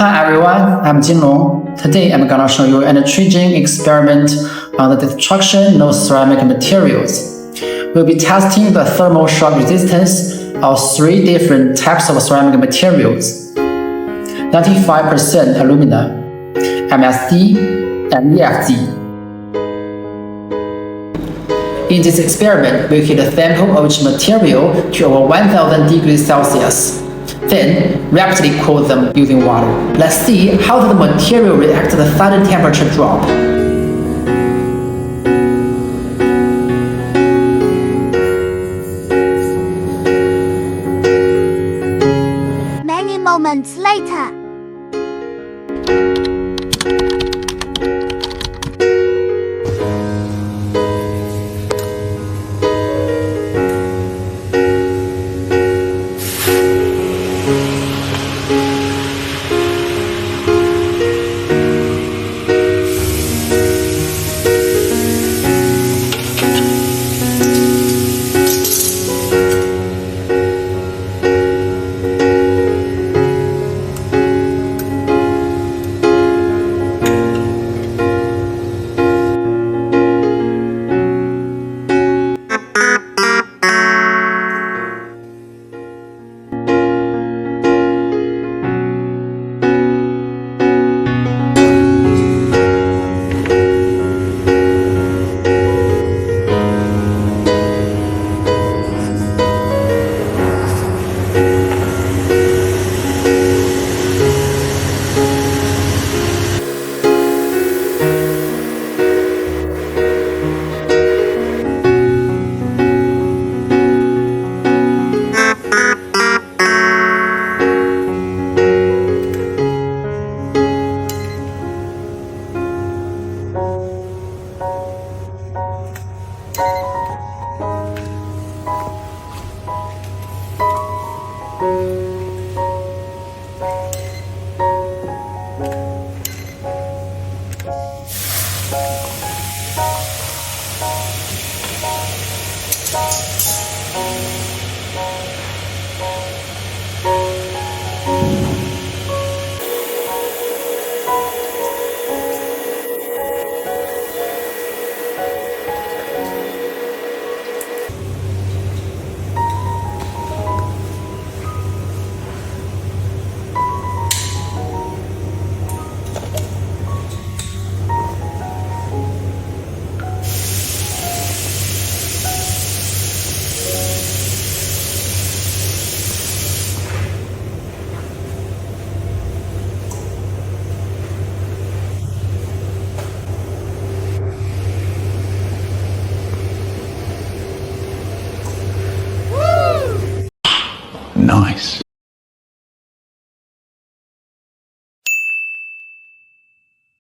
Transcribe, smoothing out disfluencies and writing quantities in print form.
Hi everyone, I'm Jinlong. Today I'm gonna show you an intriguing experiment on the destruction of ceramic materials. We'll be testing the thermal shock resistance of three different types of ceramic materials: 95% alumina, MSD, and EFD. In this experiment, we heat a sample of each material to over 1000 degrees Celsius. Then, rapidly cool them using water. Let's see how the material reacts to the sudden temperature drop. Many moments later. Nice.